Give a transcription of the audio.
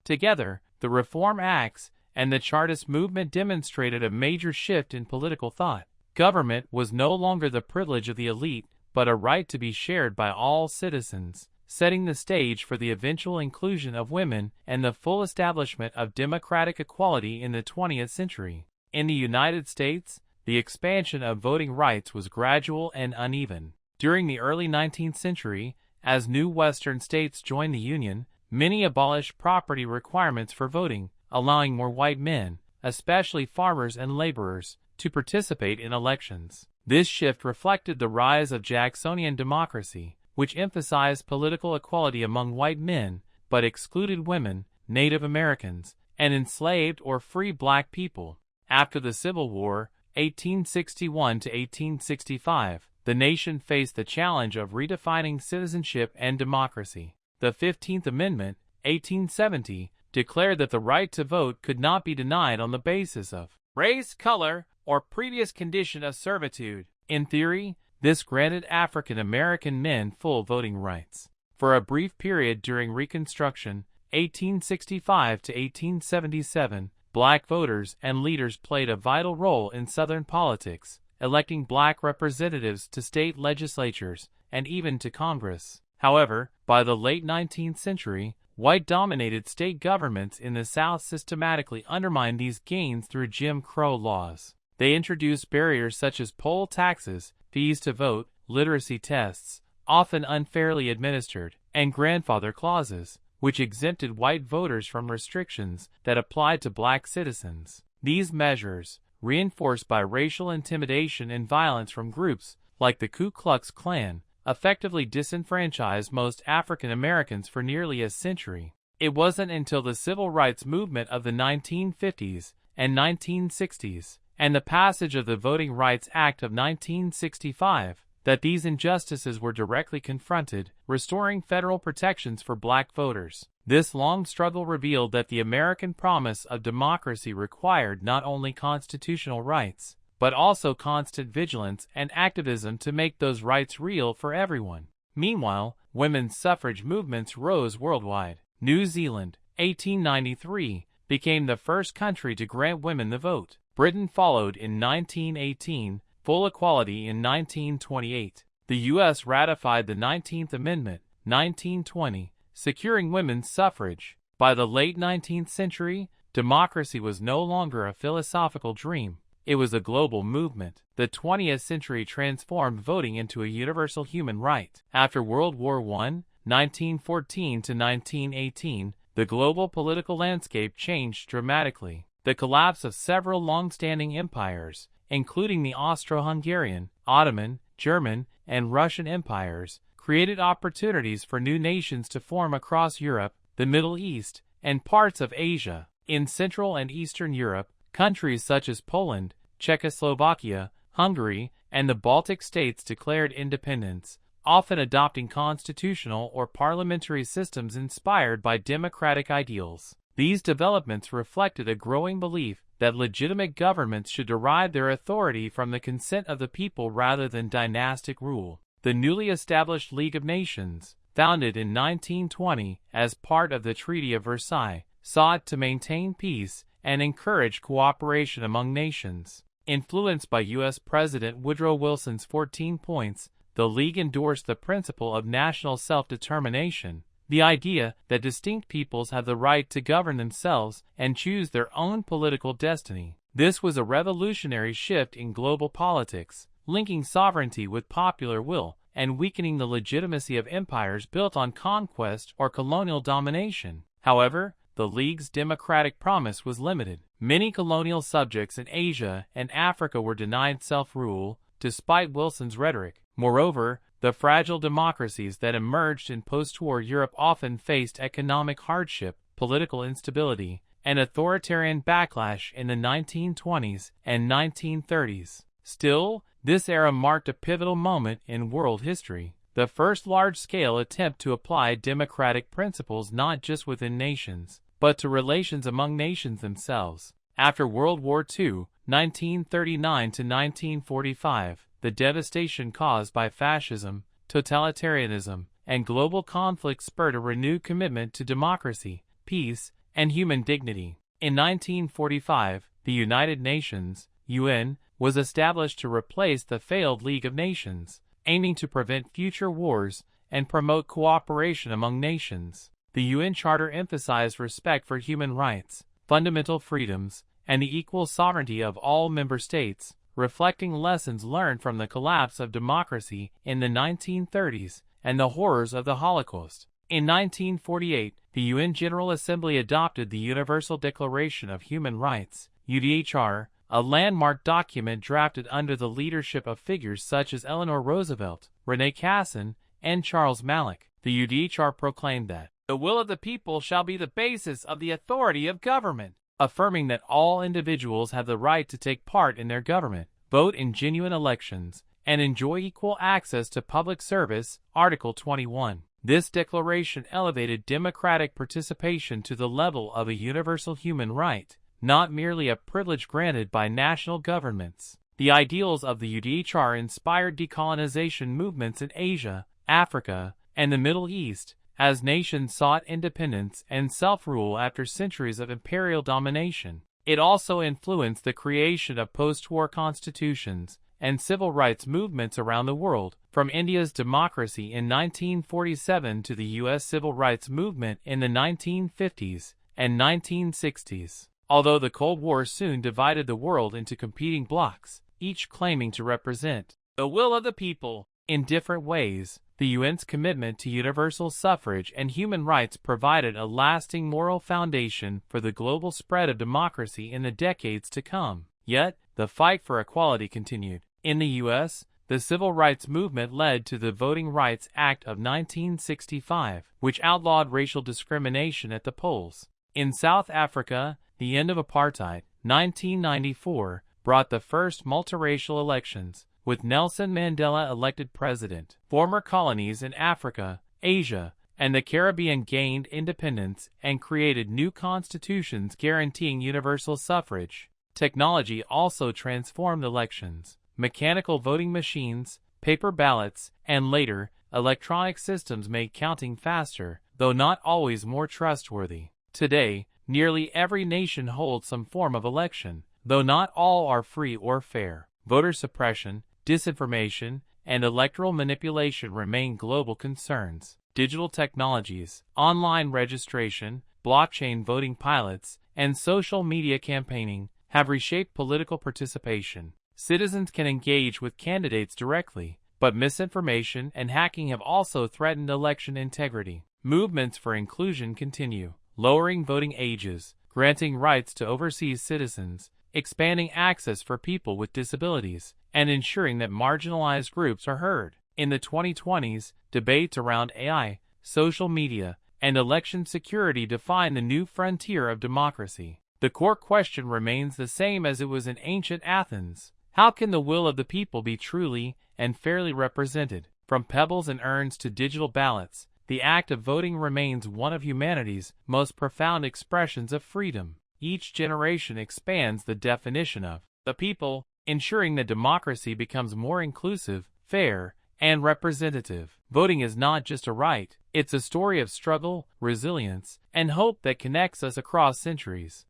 Together, the Reform Acts and the Chartist movement demonstrated a major shift in political thought. Government was no longer the privilege of the elite, but a right to be shared by all citizens, setting the stage for the eventual inclusion of women and the full establishment of democratic equality in the 20th century. In the United States, the expansion of voting rights was gradual and uneven. During the early 19th century, as new Western states joined the Union, many abolished property requirements for voting, allowing more white men, especially farmers and laborers, to participate in elections. This shift reflected the rise of Jacksonian democracy, which emphasized political equality among white men, but excluded women, Native Americans, and enslaved or free black people. After the Civil War, 1861 to 1865, the nation faced the challenge of redefining citizenship and democracy. The 15th Amendment, 1870, declared that the right to vote could not be denied on the basis of race, color, or previous condition of servitude. In theory, this granted African American men full voting rights. For a brief period during Reconstruction, 1865 to 1877, black voters and leaders played a vital role in Southern politics, electing black representatives to state legislatures and even to Congress. However, by the late 19th century, white-dominated state governments in the South systematically undermined these gains through Jim Crow laws. They introduced barriers such as poll taxes, fees to vote, literacy tests, often unfairly administered, and grandfather clauses, which exempted white voters from restrictions that applied to black citizens. These measures, reinforced by racial intimidation and violence from groups like the Ku Klux Klan, effectively disenfranchised most African Americans for nearly a century. It wasn't until the civil rights movement of the 1950s and 1960s, and the passage of the Voting Rights Act of 1965, that these injustices were directly confronted, restoring federal protections for black voters. This long struggle revealed that the American promise of democracy required not only constitutional rights, but also constant vigilance and activism to make those rights real for everyone. Meanwhile, women's suffrage movements rose worldwide. New Zealand, 1893, became the first country to grant women the vote. Britain followed in 1918, full equality in 1928. The U.S. ratified the 19th Amendment, 1920, securing women's suffrage. By the late 19th century, democracy was no longer a philosophical dream. It was a global movement. The 20th century transformed voting into a universal human right. After World War I, 1914 to 1918, the global political landscape changed dramatically. The collapse of several long-standing empires, including the Austro-Hungarian, Ottoman, German, and Russian empires, created opportunities for new nations to form across Europe, the Middle East, and parts of Asia. In Central and Eastern Europe, countries such as Poland, Czechoslovakia, Hungary, and the Baltic states declared independence, often adopting constitutional or parliamentary systems inspired by democratic ideals. These developments reflected a growing belief that legitimate governments should derive their authority from the consent of the people rather than dynastic rule. The newly established League of Nations, founded in 1920 as part of the Treaty of Versailles, sought to maintain peace and encourage cooperation among nations. Influenced by U.S. President Woodrow Wilson's 14 points, the League endorsed the principle of national self-determination, the idea that distinct peoples have the right to govern themselves and choose their own political destiny. This was a revolutionary shift in global politics, linking sovereignty with popular will and weakening the legitimacy of empires built on conquest or colonial domination. However, the League's democratic promise was limited. Many colonial subjects in Asia and Africa were denied self-rule, despite Wilson's rhetoric. Moreover, the fragile democracies that emerged in post-war Europe often faced economic hardship, political instability, and authoritarian backlash in the 1920s and 1930s. Still, this era marked a pivotal moment in world history, the first large-scale attempt to apply democratic principles not just within nations, but to relations among nations themselves. After World War II, 1939 to 1945, the devastation caused by fascism, totalitarianism, and global conflict spurred a renewed commitment to democracy, peace, and human dignity. In 1945, the United Nations, UN, was established to replace the failed League of Nations, aiming to prevent future wars and promote cooperation among nations. The UN Charter emphasized respect for human rights, fundamental freedoms, and the equal sovereignty of all member states, reflecting lessons learned from the collapse of democracy in the 1930s and the horrors of the Holocaust. In 1948, the UN General Assembly adopted the Universal Declaration of Human Rights, UDHR, a landmark document drafted under the leadership of figures such as Eleanor Roosevelt, Rene Cassin, and Charles Malik. The UDHR proclaimed that the will of the people shall be the basis of the authority of government, affirming that all individuals have the right to take part in their government, vote in genuine elections, and enjoy equal access to public service. Article 21. This declaration elevated democratic participation to the level of a universal human right, not merely a privilege granted by national governments. The ideals of the UDHR inspired decolonization movements in Asia, Africa, and the Middle East, as nations sought independence and self-rule after centuries of imperial domination. It also influenced the creation of post-war constitutions and civil rights movements around the world, from India's democracy in 1947 to the U.S. civil rights movement in the 1950s and 1960s. Although the Cold War soon divided the world into competing blocs, each claiming to represent the will of the people in different ways, the UN's commitment to universal suffrage and human rights provided a lasting moral foundation for the global spread of democracy in the decades to come. Yet, the fight for equality continued. In the U.S., the civil rights movement led to the Voting Rights Act of 1965, which outlawed racial discrimination at the polls. In South Africa, the end of apartheid, 1994, brought the first multiracial elections, with Nelson Mandela elected president. Former colonies in Africa, Asia, and the Caribbean gained independence and created new constitutions guaranteeing universal suffrage. Technology also transformed elections. Mechanical voting machines, paper ballots, and later, electronic systems made counting faster, though not always more trustworthy. Today, nearly every nation holds some form of election, though not all are free or fair. Voter suppression, disinformation, and electoral manipulation remain global concerns. Digital technologies, online registration, blockchain voting pilots, and social media campaigning have reshaped political participation. Citizens can engage with candidates directly, but misinformation and hacking have also threatened election integrity. Movements for inclusion continue, lowering voting ages, granting rights to overseas citizens, expanding access for people with disabilities, and ensuring that marginalized groups are heard. In the 2020s, debates around AI, social media, and election security define the new frontier of democracy. The core question remains the same as it was in ancient Athens. How can the will of the people be truly and fairly represented? From pebbles and urns to digital ballots, the act of voting remains one of humanity's most profound expressions of freedom. Each generation expands the definition of the people, ensuring that democracy becomes more inclusive, fair, and representative. Voting is not just a right, it's a story of struggle, resilience, and hope that connects us across centuries.